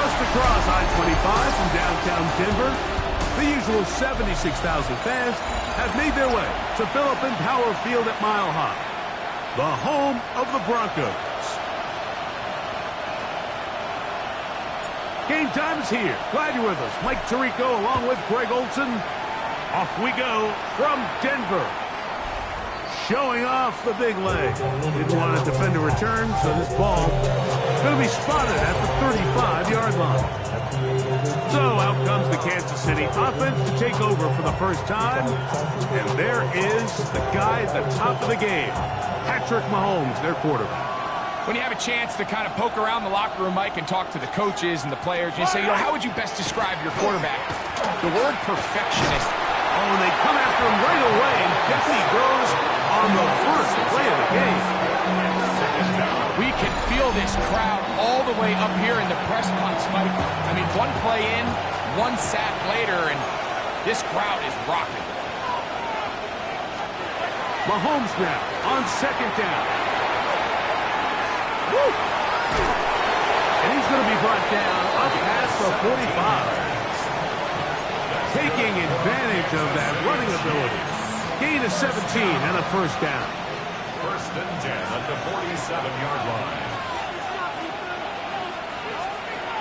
Just across I-25 from downtown Denver, the usual 76,000 fans have made their way to Philip Power Field at Mile High, the home of the Broncos. Game time is here. Glad you're with us. Mike Tirico along with Greg Olson. Off we go from Denver. Showing off the big leg. Didn't want to defend a return, so this ball is going to be spotted at the 35-yard line. So out comes the Kansas City offense to take over for the first time. And there is the guy at the top of the game, Patrick Mahomes, their quarterback. When you have a chance to kind of poke around the locker room, Mike, and talk to the coaches and the players, you say, how would you best describe your quarterback? The word perfectionist. Oh, and they come after him right away, and guess he goes on the first play of the game. We can feel this crowd all the way up here in the press box, Mike. I mean, one play in, one sack later, and this crowd is rocking. Mahomes now on second down. Woo! And he's going to be brought down up past the 45. Taking advantage of that running ability. Gain of 17 and a first down. First and 10 at the 47-yard line.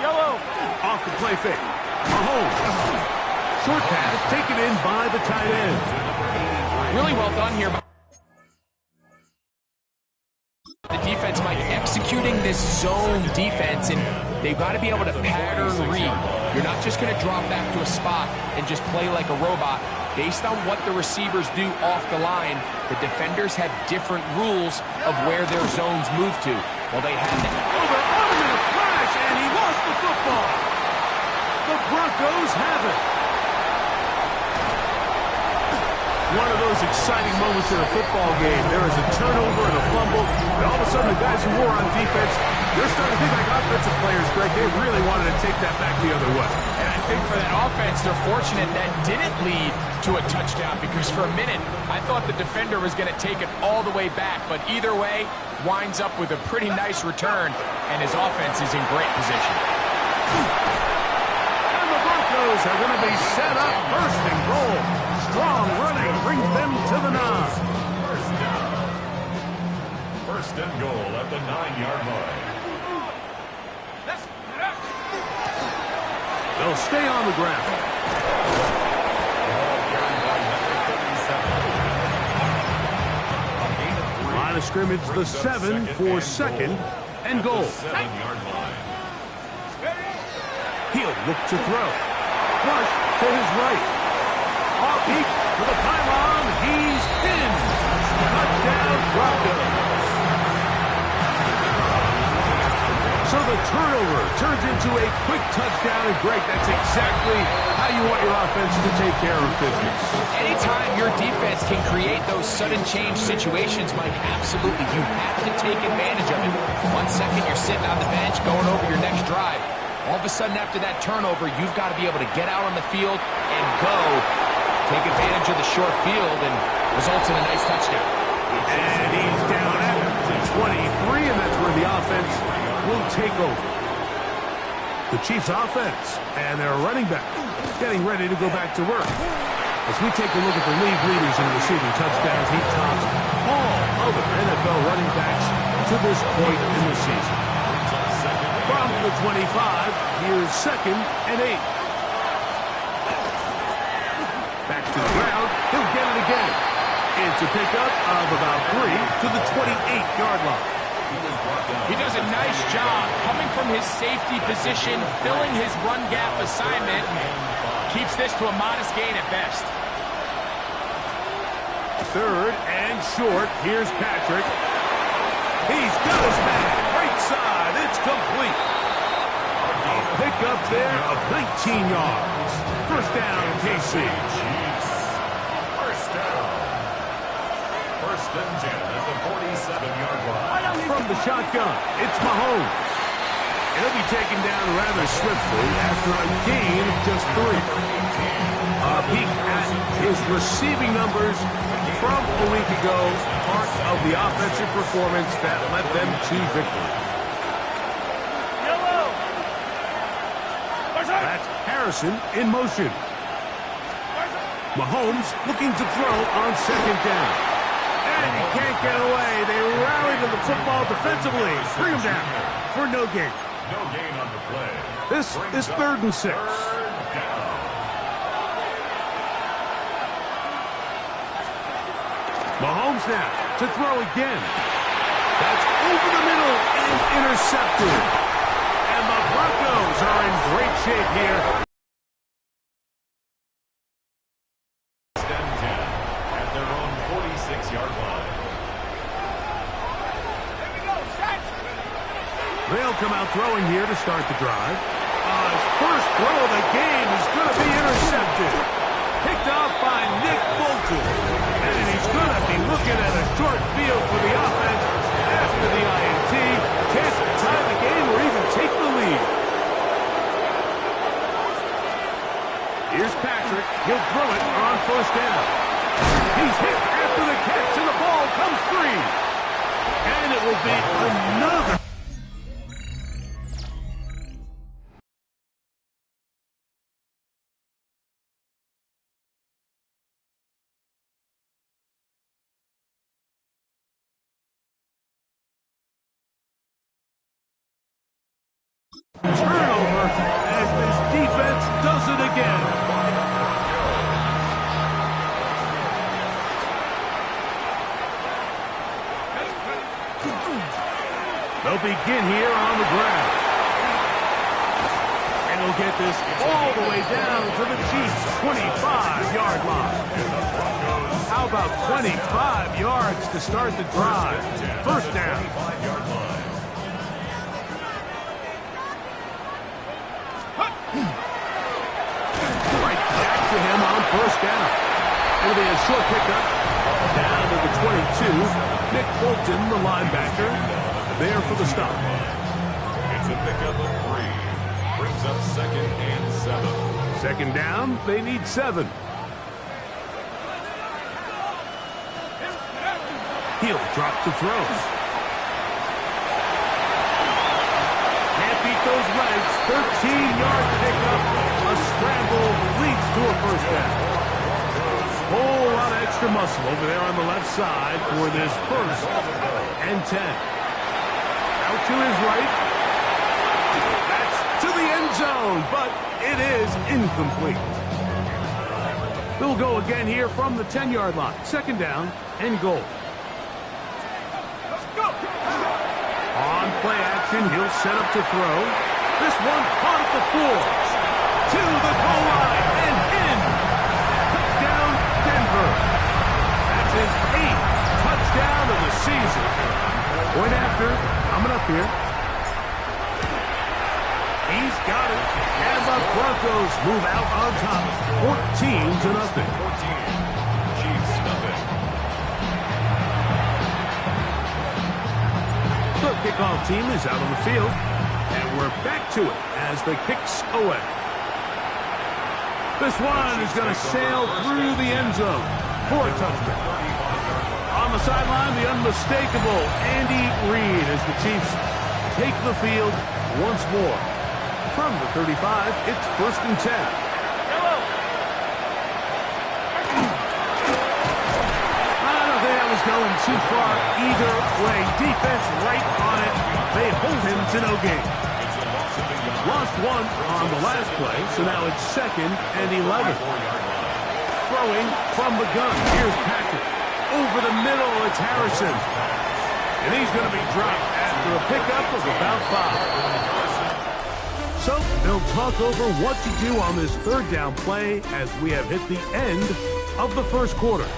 Yellow. Off the play fake. Mahomes. Short pass taken in by the tight end. Really well done here. The defense, Mike, executing this zone defense, and they've got to be able to pattern read. You're not just going to drop back to a spot and just play like a robot. Based on what the receivers do off the line, the defenders have different rules of where their zones move to. Well, they had that. Oh, they're on him in a flash, and he lost the football. The Broncos have it. One of those exciting moments in a football game. There is a turnover and a fumble, and all of a sudden the guys who were on defense, they're starting to think like offensive players, Greg. They really wanted to take that back the other way. And I think for that offense, they're fortunate that didn't lead to a touchdown, because for a minute, I thought the defender was going to take it all the way back, but either way, winds up with a pretty nice return, and his offense is in great position. And the Broncos are going to be set up first and goal. Strong running brings them to the 9. First down. First and goal at the 9-yard line. They'll stay on the ground. Line of scrimmage, the 7 for second and goal. 7-yard line. He'll look to throw. Flush to his right. Off deep to the pylon. He's in. Touchdown, Broncos. So the turnover turns into a quick touchdown, and Greg, that's exactly how you want your offense to take care of business. Anytime your defense can create those sudden change situations, Mike, absolutely, you have to take advantage of it. 1 second, you're sitting on the bench going over your next drive. All of a sudden, after that turnover, you've got to be able to get out on the field and go. Take advantage of the short field, and results in a nice touchdown. And he's down at the 23, and that's where the offense will take over. The Chiefs offense and their running back getting ready to go back to work. As we take a look at the league leaders in receiving touchdowns, he tops all other NFL running backs to this point in the season. From the 25, here's second and 8. Back to the ground, he'll get it again. It's a pickup of about 3 to the 28-yard line. He does a nice job coming from his safety position, filling his run gap assignment, keeps this to a modest gain at best. Third and short, here's Patrick. He's got his man, right side, it's complete. A pickup there of 19 yards. First down, KC. First down. First and 10 at the 47-yard line. From the shotgun, it's Mahomes. He'll be taken down rather swiftly after a gain of just 3. A peek at his receiving numbers from a week ago, part of the offensive performance that led them to victory. Harrison in motion. Mahomes looking to throw on second down. And he can't get away. They rally to the football defensively. Bring him down for no gain. No gain on the play. This is 3rd and 6. Third down. Mahomes now to throw again. That's over the middle and intercepted. And the Broncos are in great shape here. Extend 10 at their own 46-yard line. They'll come out throwing here to start the drive. His first throw of the game is going to be intercepted. Picked off by Nick Bolton. And he's going to be looking at a short field for the offense after the INT. Can't tie the game or even take the lead. Here's Patrick. He'll throw it on 1st down. He's hit after the catch, and the ball comes free. And it will be another. Turnover as this defense does it again. They'll begin here on the ground. And he'll get this all the way down to the Chiefs' 25-yard line. How about 25 yards to start the drive? 1st down. Right back to him on 1st down. It'll be a short pickup. Down to the 22. Nick Bolton, the linebacker, there for the stop. It's a pickup of 3. Brings up 2nd and 7. 2nd down, they need 7. He'll drop to throw. Can't beat those legs. 13-yard pickup. A scramble leads to a 1st down. Whole lot of extra muscle over there on the left side for this 1st and 10. Out to his right. That's to the end zone, but it is incomplete. They'll go again here from the 10-yard line. 2nd down and goal. On play action, he'll set up to throw. This one caught at the 4. To the goal line and in. Touchdown, Denver. That's his 8th touchdown of the season. Point after, coming up here. He's got it. And the Broncos move out on top. 14-0. 14. Chiefs nothing. The kickoff team is out on the field. And we're back to it as the kicks away. This one is going to sail through the end zone for a touchdown. On the sideline, the unmistakable Andy Reid as the Chiefs take the field once more. From the 35, it's 1st and 10. I don't think that was going too far either way. Defense right on it. They hold him to no gain. Lost 1 on the last play, so now it's 2nd and 11. Throwing from the gun. Here's Patrick. Over the middle, it's Harrison. And he's going to be dropped after a pickup of about 5. So they'll talk over what to do on this 3rd down play as we have hit the end of the 1st quarter.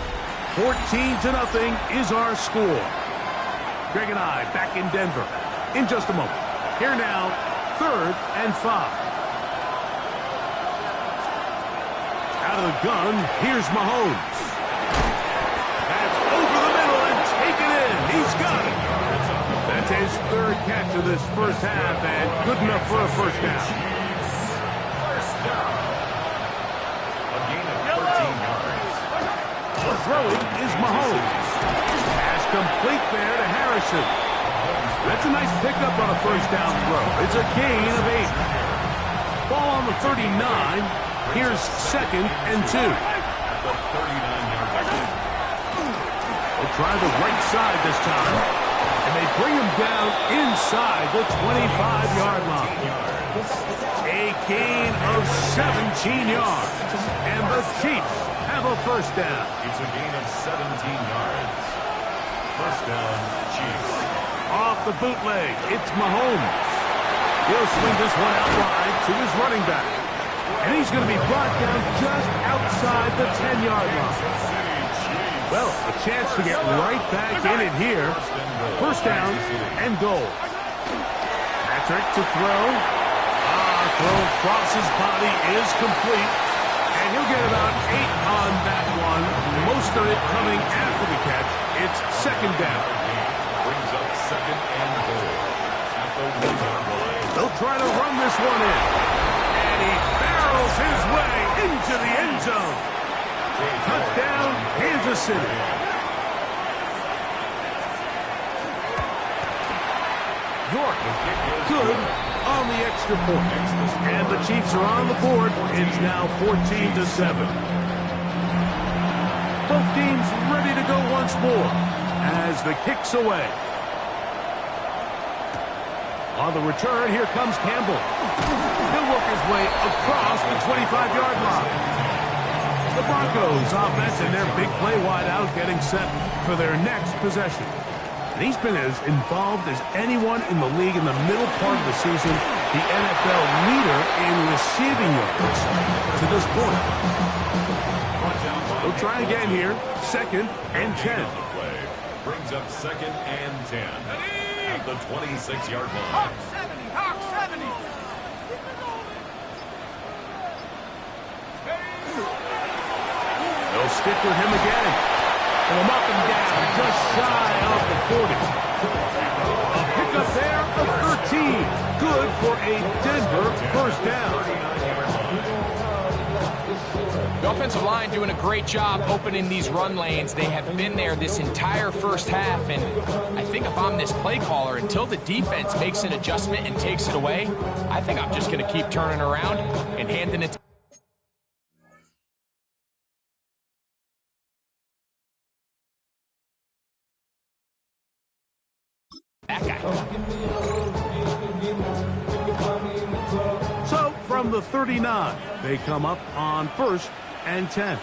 14-0 is our score. Greg and I back in Denver in just a moment. Here now, 3rd and 5. Out of the gun, here's Mahomes. That's over the middle and taken in. He's got it. That's his 3rd catch of this 1st half and good enough for a 1st down. 1st down. A gain of 13 yards. The throwing is Mahomes. Pass complete there to Harrison. That's a nice pickup on a 1st down throw. It's a gain of 8. Ball on the 39. Here's 2nd and 2. At the 39-yard line. They'll try the right side this time. And they bring him down inside the 25-yard line. A gain of 17 yards. And the Chiefs have a first down. It's a gain of 17 yards. First down, Chiefs. Off the bootleg, it's Mahomes. He'll swing this one out wide to his running back. And he's going to be brought down just outside the 10-yard line. Well, a chance to get right back in it here. First down and goal. Patrick to throw. Throw across his body is complete. And he'll get about 8 on that one. Most of it coming after the catch. It's 2nd down. Brings up 2nd and goal. At the 1-yard line. They'll try to run this one in. And he barrels his way into the end zone. Touchdown, Kansas City. York, good on the extra point. And the Chiefs are on the board. It's now 14-7. Both teams ready to go once more as the kick's away. On the return, here comes Campbell. He'll work his way across the 25-yard line. The Broncos offense and their big play wideout getting set for their next possession. And he's been as involved as anyone in the league in the middle part of the season, the NFL leader in receiving yards to this point. We'll try again here, 2nd and 10. Brings up 2nd and 10 at the 26-yard line. Hawk 70, Hawk 70. They'll stick with him again. And they'll knock him down just shy of the 40. A pickup there of 13. Good for a Denver first down. The offensive line doing a great job opening these run lanes. They have been there this entire first half, and I think if I'm this play caller, until the defense makes an adjustment and takes it away, I think I'm just going to keep turning around and handing it to that guy. So, from the 39, they come up on 1st and 10. They'll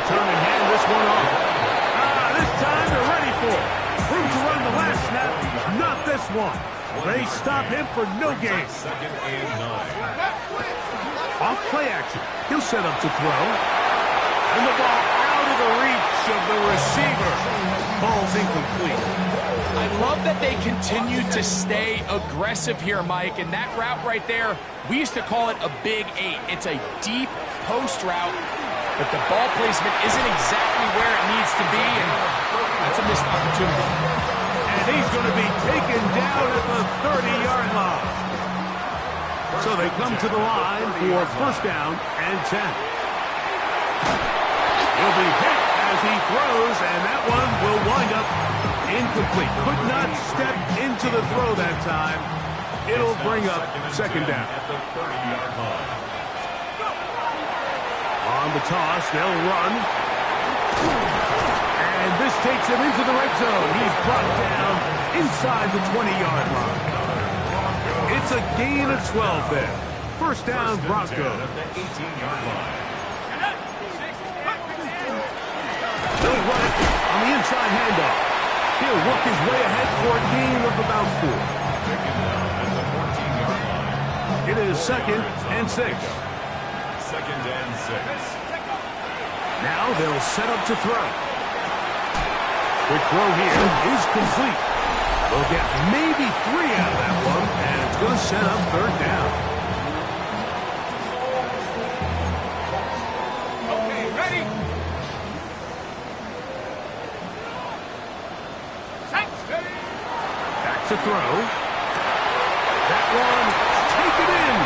turn and hand this one off. This time they're ready for it. Room to run the last snap, not this one. They stop him for no gain. 2nd and 9. Off play action. He'll set up to throw. And the ball out of the reach of the receiver. Ball's incomplete. I love that they continue to stay aggressive here, Mike, and that route right there, we used to call it a big 8. It's a deep post route, but the ball placement isn't exactly where it needs to be, and that's a missed opportunity. And he's going to be taken down at the 30-yard line. So they come to the line for first down and 10. He'll be hit as he throws, and that one will wind up incomplete. Could not step into the throw that time. It'll bring up 2nd down. At the 30-yard line. On the toss, they'll run. And this takes him into the red zone. He's brought down inside the 20-yard line. It's a gain of 12 there. First down, Broncos. At the 18-yard line. They'll run it on the inside handoff. He'll work his way ahead for a gain of about 4. Taken down at the 14-yard line. It is 2nd and 6. 2nd and 6. Now they'll set up to throw. Quick throw here is complete. They'll get maybe 3 out of that one, and it's going to set up 3rd down. Okay, ready? Back to throw. That one taken in.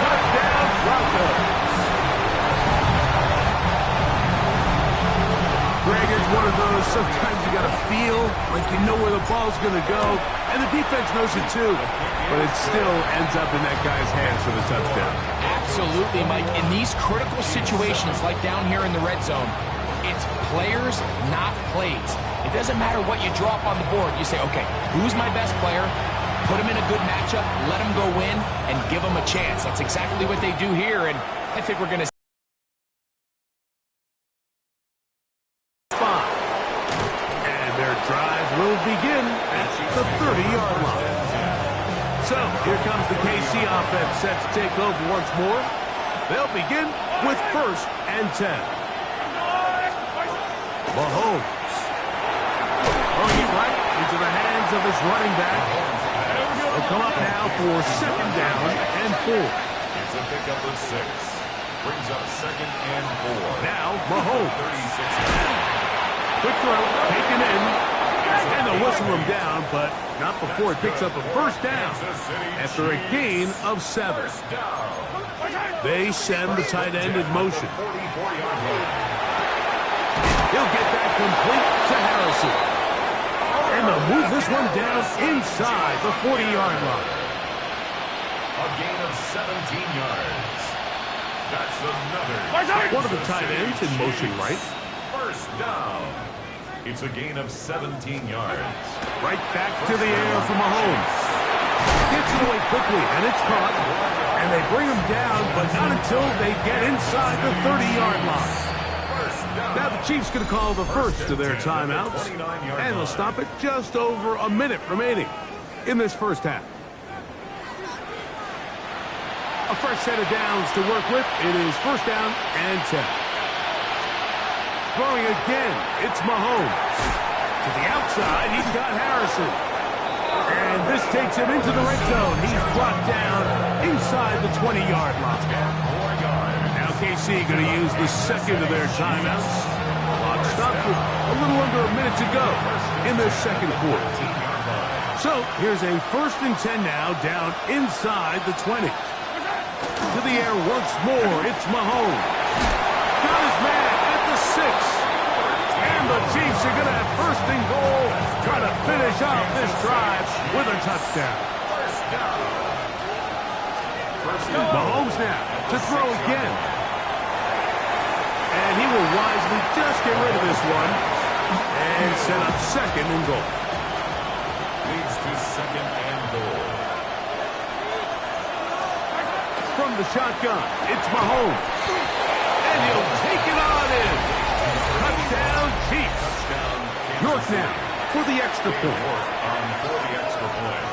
Touchdown, Broncos. Greg, it's one of those, sometimes you got to feel like you know where the ball's going to go, and the defense knows it too, but it still ends up in that guy's hands for the touchdown. Absolutely, Mike. In these critical situations, like down here in the red zone, it's players, not plays. It doesn't matter what you draw up on the board. You say, okay, who's my best player? Put him in a good matchup, let him go win, and give him a chance. That's exactly what they do here, and I think we're going to will begin at the 30-yard line. So here comes the KC offense set to take over once more. They'll begin with 1st and 10. Mahomes. Throwing right into the hands of his running back. They'll come up now for 2nd down and 4. It's a pickup of 6. Brings up 2nd and 4. Now Mahomes. 36. Quick throw, taken in. And they'll whistle him down, but not before he picks up a 1st down after a gain of 7. They send the tight end in motion. He'll get that complete to Harrison. And they'll move this one down inside the 40-yard line. A gain of 17 yards. That's another. One of the tight ends in motion right. 1st down. It's a gain of 17 yards. Right back to the air for Mahomes. Gets it away quickly, and it's caught. And they bring him down, but not until they get inside the 30-yard line. Now the Chiefs going to call the first of their timeouts, and they'll stop it just over a minute remaining in this first half. A fresh set of downs to work with. It is 1st down and 10. Throwing again, it's Mahomes. To the outside, he's got Harrison. And this takes him into the red zone. He's brought down inside the 20-yard line. Now KC going to use the 2nd of their timeouts. Clock stopped with a little under a minute to go in this 2nd quarter. So here's a 1st and 10 now down inside the 20. To the air once more, it's Mahomes. Got his man at the 6. And the Chiefs are going to have 1st and goal, trying to finish off this drive with a touchdown. Mahomes now to throw again. And he will wisely just get rid of this one and set up 2nd and goal. Leads to 2nd and goal. From the shotgun, it's Mahomes. And he'll take it on in. Touchdown, Chiefs. York now for the extra point. For the extra point.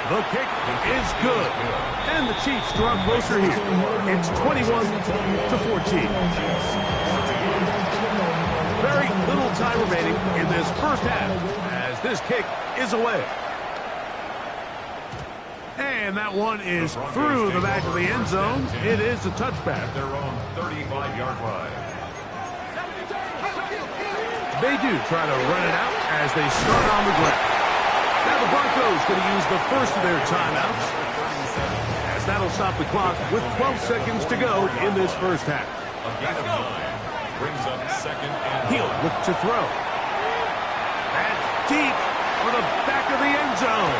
The kick is good. And the Chiefs draw closer here. It's 21-14. Very little time remaining in this first half as this kick is away. And that one is through the back of the end zone. It is a touchback. Their own 35-yard line. They do try to run it out as they start on the ground. Now the Broncos going to use the 1st of their timeouts, as that'll stop the clock with 12 seconds to go in this first half. A gain of 9 brings up 2nd and He'll look to throw. That's deep for the back of the end zone.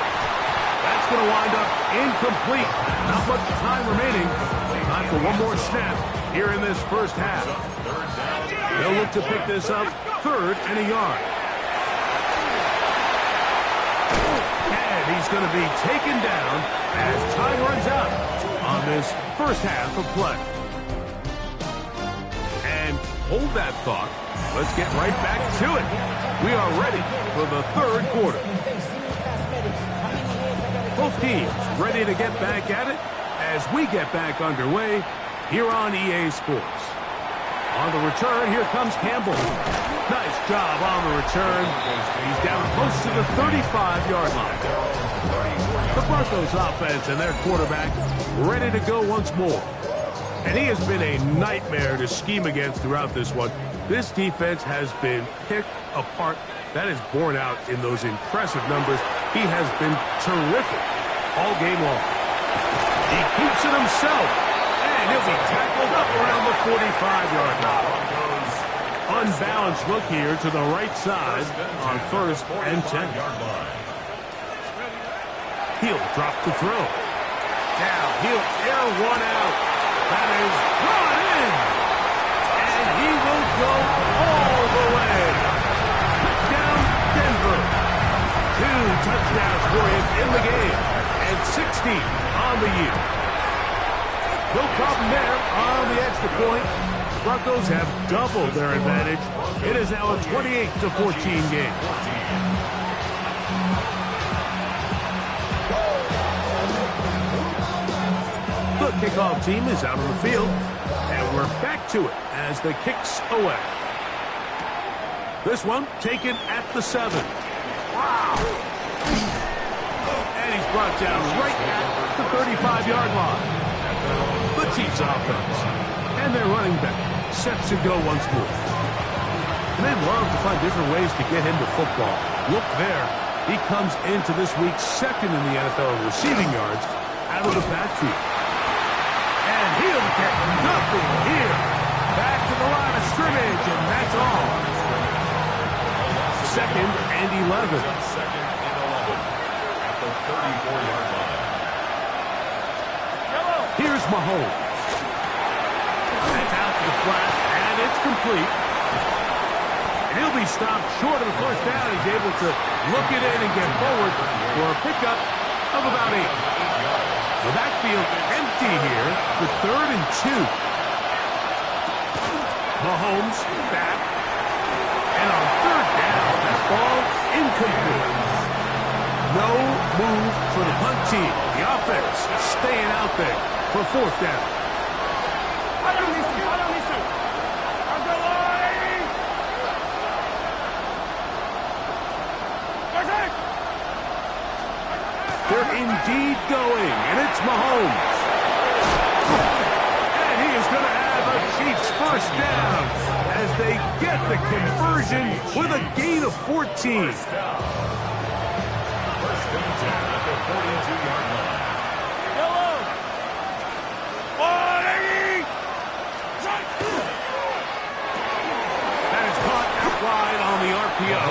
That's going to wind up incomplete. Not much time remaining. Time for one more snap here in this first half. They'll look to pick this up 3rd and a yard. And he's going to be taken down as time runs out on this first half of play. And hold that thought. Let's get right back to it. We are ready for the 3rd quarter. Both teams ready to get back at it as we get back underway here on EA Sports. On the return, here comes Campbell. Nice job on the return. He's down close to the 35-yard line. The Broncos offense and their quarterback ready to go once more. And he has been a nightmare to scheme against throughout this one. This defense has been picked apart. That is borne out in those impressive numbers. He has been terrific all game long. He keeps it himself. And he'll be tackled up around the 45-yard line. Unbalanced look here to the right side on 1st and 10. He'll drop the throw. Now he'll air one out. That is brought in. And he will go all the way. Touchdown, Denver. 2 touchdowns for him in the game. And 60 on the year. No problem there on the extra point. Broncos have doubled their advantage. It is now a 28-14 game. The kickoff team is out on the field, and we're back to it as the kicks away. This one taken at the 7. Wow! And he's brought down right at the 35-yard line. The Chiefs offense. And their running back sets to go once more. And they'd love to find different ways to get him to football. Look there. He comes into this week 2nd in the NFL in receiving yards out of the backfield. And he'll get nothing here. Back to the line of scrimmage, and that's all. 2nd and 11. 2nd and 11 at the 34-yard line. Here's Mahomes. That's out to the flat, and it's complete. And he'll be stopped short of the first down. He's able to look it in and get forward for a pickup of about 8. The backfield empty here for 3rd and 2. Mahomes back. And on 3rd down, that ball incomplete. No move for the punt team. The offense staying out there for 4th down. They're indeed going, and it's Mahomes. And he is going to have a Chiefs first down as they get the conversion with a gain of 14. First and 10 at the 42-yard line. That is caught out wide on the RPO.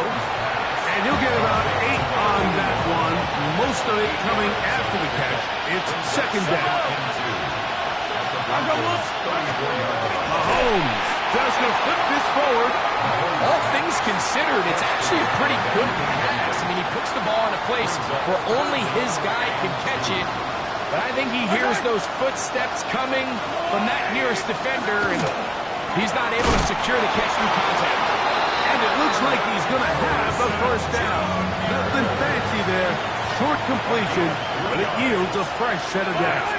And he'll get about 8 on that one. Most of it coming after the catch. It's 2nd down. Mahomes just going to flip this forward. All things considered, it's actually a pretty good pass. I mean, he puts the ball in a place where only his guy can catch it. But I think he hears those footsteps coming from that nearest defender, and he's not able to secure the catch through contact. And it looks like he's going to have the first down. Nothing fancy there. Short completion, but it yields a fresh set of downs.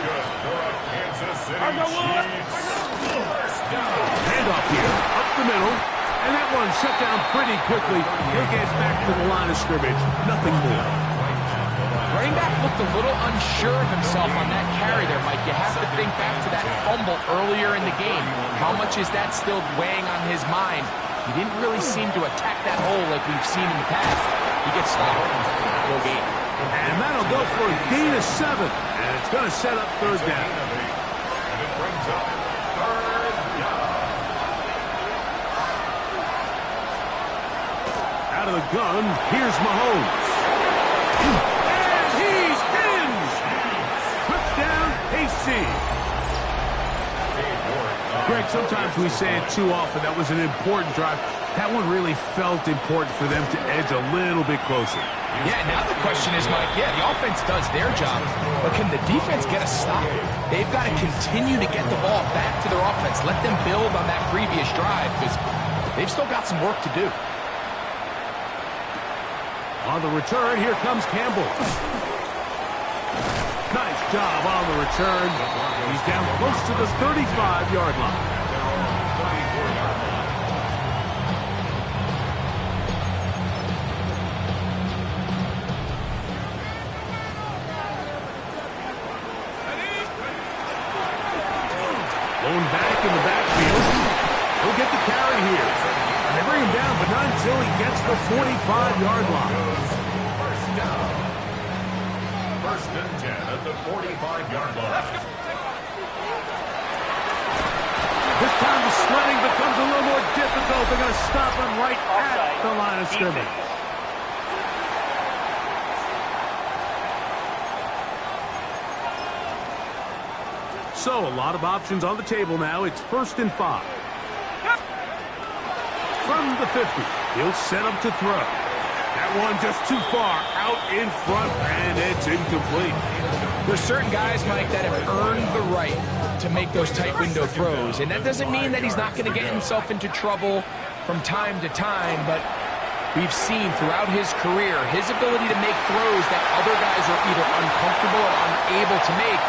Handoff here, up the middle. And that one shut down pretty quickly. He'll get back to the line of scrimmage. Nothing more. Running back looked a little unsure of himself on that carry there, Mike. You have to think back to that fumble earlier in the game. How much is that still weighing on his mind? He didn't really seem to attack that hole like we've seen in the past. He gets stopped. No gain. And that'll go for a gain of 7. And it's going to set up 3rd down. And it brings up 3rd down. Out of the gun, here's Mahomes. And he's in! Touchdown, KC. Greg, sometimes we say it too often. That was an important drive. That one really felt important for them to edge a little bit closer. Yeah, now the question is, Mike, the offense does their job, but can the defense get a stop? They've got to continue to get the ball back to their offense. Let them build on that previous drive because they've still got some work to do. On the return, here comes Campbell. Nice job on the return. He's down close to the 35-yard line. Going back in the backfield. He'll get the carry here. And they bring him down, but not until he gets the 45-yard line. First down. 1st and 10 at the 45-yard line. This time Oh, they're going to stop him right at the line of scrimmage. So, a lot of options on the table now. It's 1st and 5. From the 50, he'll set up to throw. That one just too far out in front, and it's incomplete. There's certain guys, Mike, that have earned the right to make those tight window throws, and that doesn't mean that he's not going to get himself into trouble from time to time, but we've seen throughout his career his ability to make throws that other guys are either uncomfortable or unable to make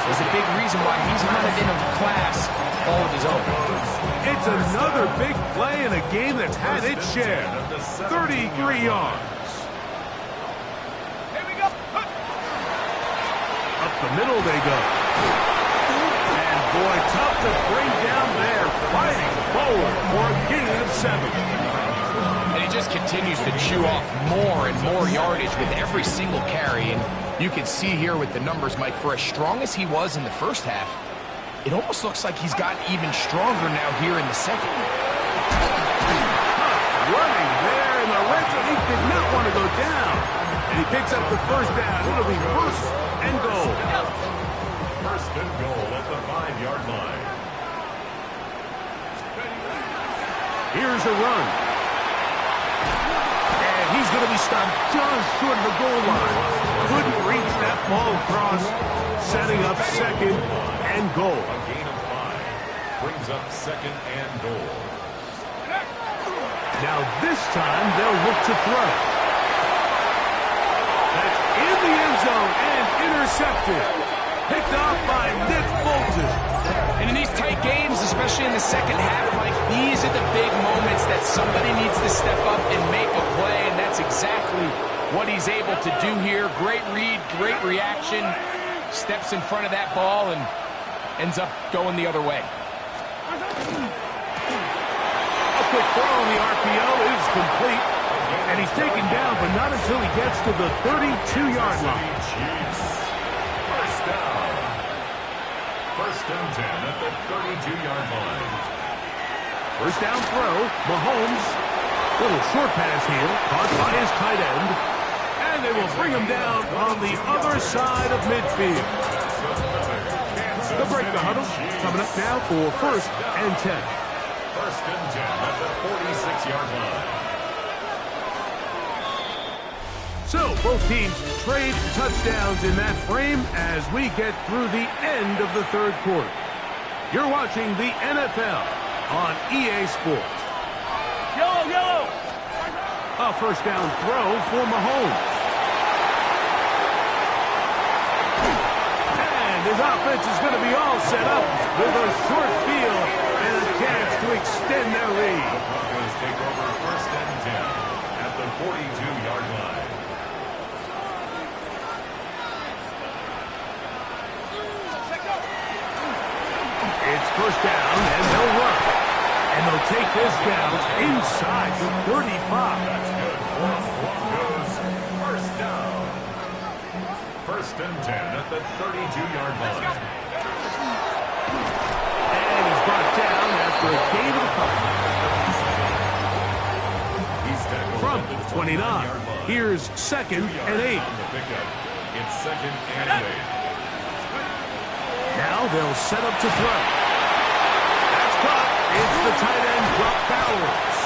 is a big reason why he's kind of in a class all of his own. It's another big play in a game that's had its share. 33 yards. Here we go. Up the middle they go. And boy, tough to bring down there. Fighting forward for a gain of 7. And he just continues to chew off more and more yardage with every single carry. And you can see here with the numbers, Mike, for as strong as he was in the first half, it almost looks like he's gotten even stronger now here in the second. Running there in the red zone. He did not want to go down. And he picks up the first down. It'll be 1st and goal. 1st and goal at the 5-yard line. Here's a run. And he's going to be stopped just short of the goal line. Couldn't reach that ball across. Setting up 2nd and goal. A gain of 5 brings up 2nd and goal. Now this time they'll look to throw. That's in the end zone and intercepted. Picked off by Nick Bolton. And in these tight games, especially in the second half, Mike, these are the big moments that somebody needs to step up and make a play, and that's exactly what he's able to do here. Great read, great reaction. Steps in front of that ball and ends up going the other way. A quick throw on the RPO is complete. And he's taken down, but not until he gets to the 32-yard line. First down. 1st and 10 at the 32-yard line. First down throw. Mahomes. Little short pass here. Caught by his tight end. And they will bring him down on the other side of midfield. They'll break the huddle. Coming up now for 1st and 10. 1st and 10 at the 46-yard line. So both teams trade touchdowns in that frame as we get through the end of the 3rd quarter. You're watching the NFL on EA Sports. Yellow, yellow. A first down throw for Mahomes. And his offense is going to be all set up with a short field and a chance to extend their lead. Broncos take over 1st and 10 at the 42-yard line. It's first down, and they'll run. And they'll take this down inside the 35. That's good. Broncos, 1st down. 1st and 10 at the 32-yard line. And he's brought down after a gain of a couple. He's tackled From at the the 29, 29-yard line. here's 2nd and 8. On the pickup. It's 2nd and 8. Now they'll set up to throw. That's caught. It's the tight end, Brock Bowers.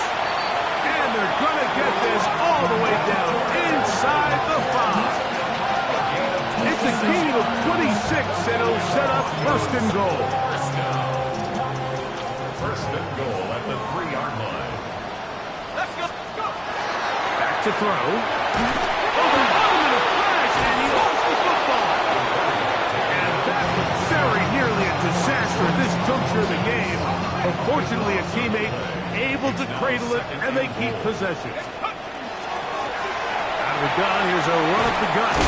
And they're going to get this all the way down inside the 5. It's a gain of 26, and it'll set up 1st and goal. First down. 1st and goal at the 3-yard line. Let's go. Go. Back to throw. Oh, they got him in a flash, and he lost the football. And that was very nearly a disaster at this juncture of the game. Unfortunately, a teammate able to cradle it, and they keep possession. Out of the gun, here's a run up the gut.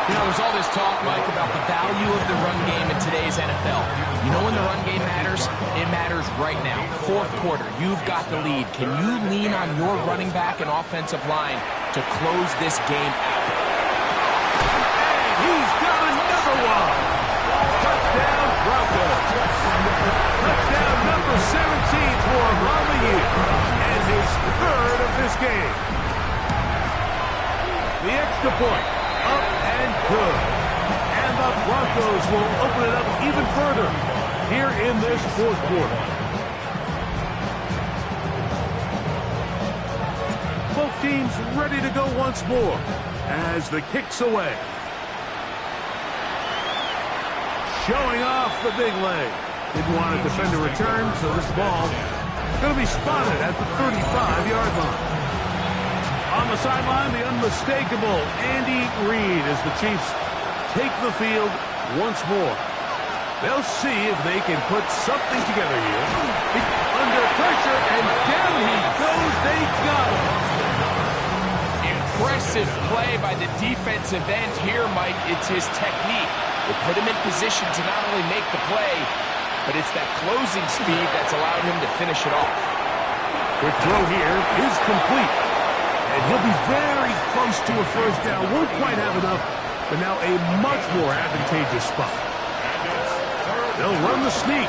You know, there's all this talk, Mike, about the value of the run game in today's NFL. You know when the run game matters? It matters right now. 4th quarter, you've got the lead. Can you lean on your running back and offensive line to close this game out? And he's got another one. Touchdown, Broncos. Touchdown number 17 for here in this fourth quarter. Both teams ready to go once more as the kick's away. Showing off the big leg. Didn't want to defend a return, so this ball is going to be spotted at the 35-yard line. On the sideline, the unmistakable Andy Reid as the Chiefs take the field once more. They'll see if they can put something together here. Under pressure, and down he goes. They got him. Impressive play by the defensive end here, Mike. It's his technique. It put him in position to not only make the play, but it's that closing speed that's allowed him to finish it off. The throw here is complete. And he'll be very close to a first down. Won't quite have enough, but now a much more advantageous spot. They'll run the sneak.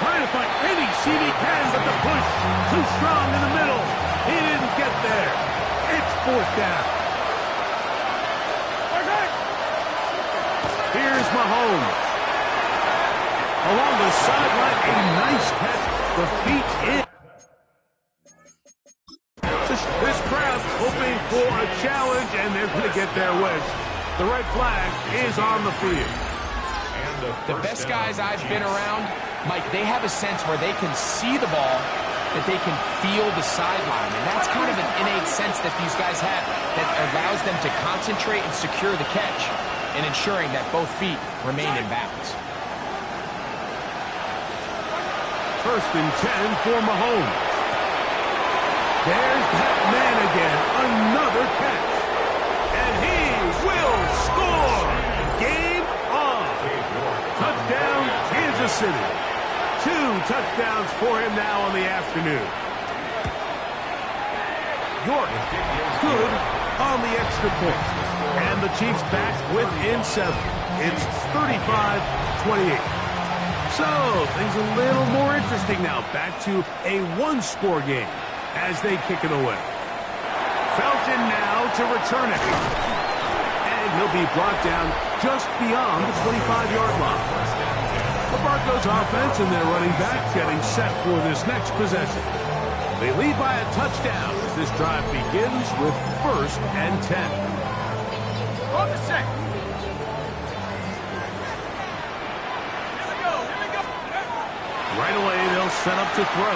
Trying to find any seam he can, but the push too strong in the middle. He didn't get there. It's fourth down. Here's Mahomes. Along the sideline, a nice catch. The feet in. This crowd hoping for a challenge, and they're going to get their wish. The red flag is on the field. The best guys I've been around, Mike, they have a sense where they can see the ball, that they can feel the sideline. And that's kind of an innate sense that these guys have that allows them to concentrate and secure the catch and ensuring that both feet remain in bounds. First and 10 for Mahomes. There's that man again. Another catch. And he will score. Game on. Touchdown, Kansas City. 2 touchdowns for him now on the afternoon. York good on the extra point. And the Chiefs back within 7. It's 35-28. So, things a little more interesting now. Back to a one-score game as they kick it away. Felton now to return it. And he'll be brought down just beyond the 25-yard line. The Broncos offense and their running back getting set for this next possession. They lead by a touchdown as this drive begins with first and 10. On the set. Right away, they'll set up to throw.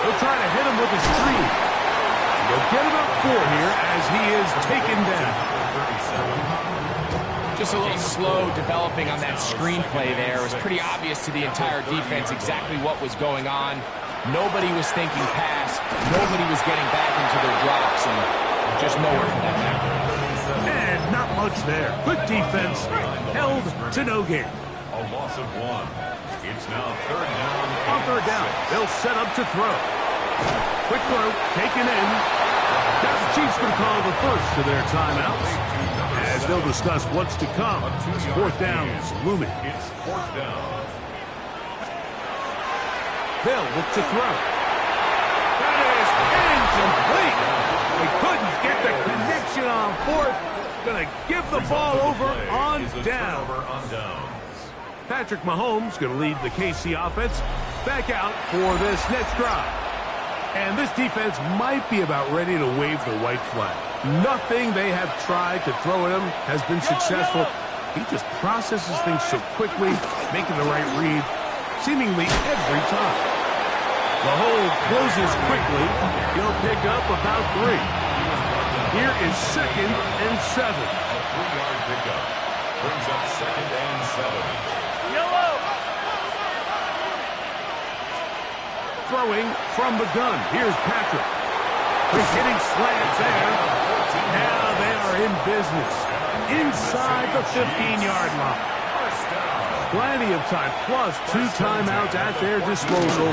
They'll try to hit him with a screen. They'll get about 4 here as he is taken down. Just a little slow developing on that screenplay there. It was pretty obvious to the entire defense exactly what was going on. Nobody was thinking pass. Nobody was getting back into their drops, and just nowhere for that matter. And not much there. Good defense. Held to no gain. A loss of 1. It's now third down. On third down, they'll set up to throw. Quick throw, taken in. Now the Chiefs going to call the first to their timeouts as they'll discuss what's to come. Fourth down is looming. It's fourth down. They'll look to throw. That is incomplete. They couldn't get the connection on fourth. Going to give the ball over on down. Patrick Mahomes going to lead the KC offense back out for this next drive. And this defense might be about ready to wave the white flag. Nothing they have tried to throw at him has been successful. He just processes things so quickly, making the right read, seemingly every time. The hold closes quickly. He'll pick up about 3. Here is second and 7. A 3-yard pickup brings up second and 7. Throwing from the gun. Here's Patrick. He's hitting slants there. Now they are in business. Inside the 15-yard line. Plenty of time, plus 2 timeouts at their disposal.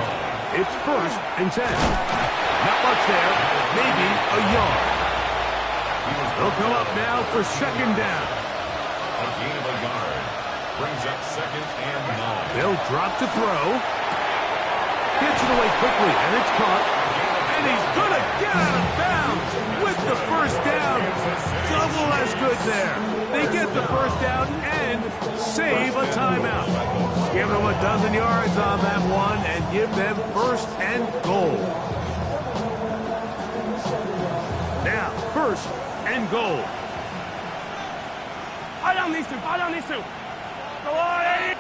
It's first and 10. Not much there. Maybe a yard. They'll come up now for second down. A gain of a yard brings up second and 9. They'll drop to throw. Gets it away quickly, and it's caught. And he's going to get out of bounds with the first down. Double as good there. They get the first down and save a timeout. Give them a dozen yards on that one and give them first and goal. Now, first and goal. Eye on these two. Eye on these two. Go on, Eddie.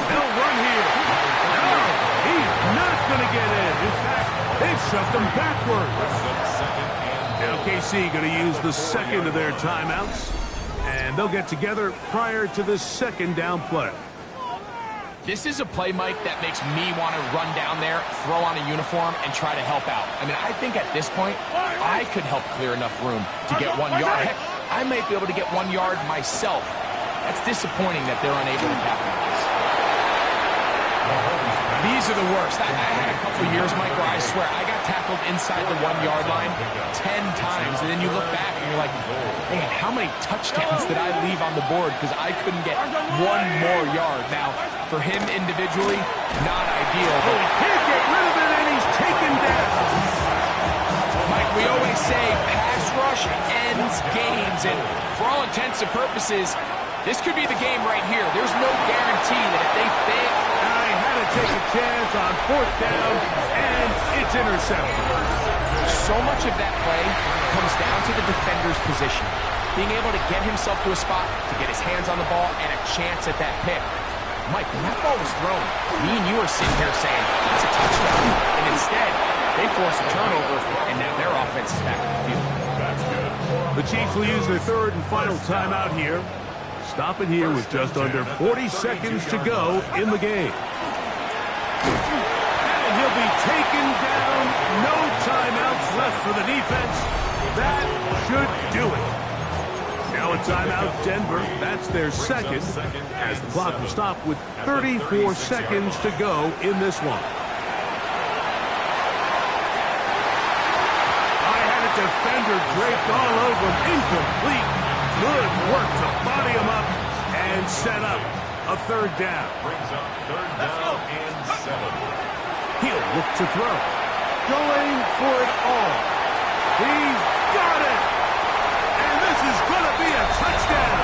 They'll run here. No, he's not going to get in. In fact, they've shoved him backward. Now KC going to use the second of their timeouts, and they'll get together prior to the second down play. This is a play, Mike, that makes me want to run down there, throw on a uniform, and try to help out. I mean, I think at this point, I could help clear enough room to get 1 yard. Heck, I might be able to get 1 yard myself. That's disappointing that they're unable to capitalize. These are the worst. I had a couple of years, Mike, where I swear I got tackled inside the 1 yard line 10 times, and then you look back and you're like, man, how many touchdowns did I leave on the board because I couldn't get 1 more yard? Now, for him individually, not ideal. But he can't get rid of it, and he's taken down. Mike, we always say pass rush ends games, and for all intents and purposes, this could be the game right here. There's no guarantee that if they fail, He had to take a chance on fourth down, and it's intercepted. so much of that play comes down to the defender's position. Being able to get himself to a spot, to get his hands on the ball, and a chance at that pick. Mike, when that ball was thrown, me and you are sitting here saying, that's a touchdown. And instead, they force a turnover, and now their offense is back in the field. That's good. The Chiefs will use their third and final timeout here. Stop it here with just under 40 seconds to go in the game. And he'll be taken down. No timeouts left for the defense. That should do it. Now a timeout, Denver. That's their second, as the clock will stop with 34 seconds to go in this one. I had a defender draped all over him. Incomplete. Good work to body him up and set up a third down. Brings up third down and 7. He'll look to throw. Going for it all. He's got it. And this is going to be a touchdown.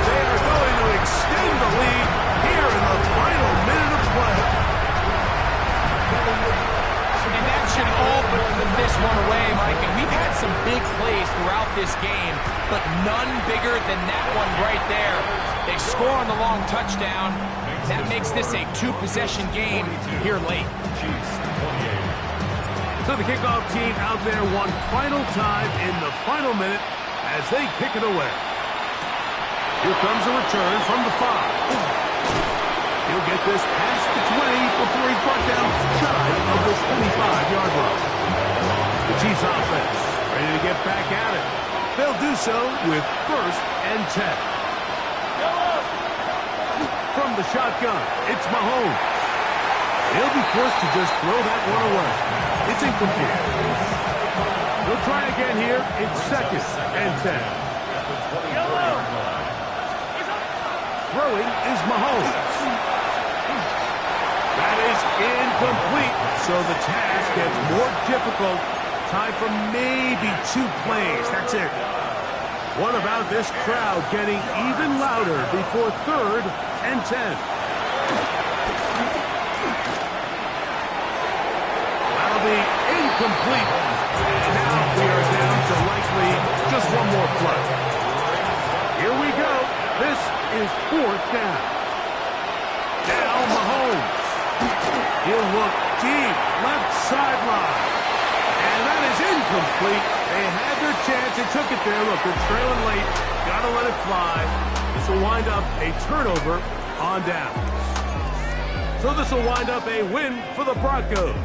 They are going to extend the lead here in the final minute of play. And that should all but put this one away, Mike. And we've had some big plays throughout this game, but none bigger than that one right there. They score on the long touchdown. That makes this a 2-possession game here late. Chiefs 28. So the kickoff team out there one final time in the final minute as they kick it away. Here comes a return from the 5. He'll get this past the 20 before he's brought down shy of the 25-yard line. The Chiefs offense ready to get back at it. They'll do so with first and 10. From the shotgun, it's Mahomes. He'll be forced to just throw that one away. It's incomplete. He'll try again here. It's second and 10. Throwing is Mahomes. That is incomplete, so the task gets more difficult. Time for maybe 2 plays. That's it. What about this crowd getting even louder before third and 10? That'll be incomplete. And now we are down to likely just one more play. Here we go. This is fourth down. Now Mahomes. He'll look deep, left sideline. And that is incomplete. They had their chance. They took it there. Look, they're trailing late. Got to let it fly. This will wind up a turnover on downs. So this will wind up a win for the Broncos.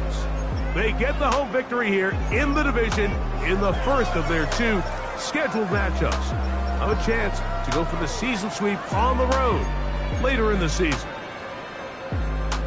They get the home victory here in the division in the first of their 2 scheduled matchups. Have a chance to go for the season sweep on the road later in the season.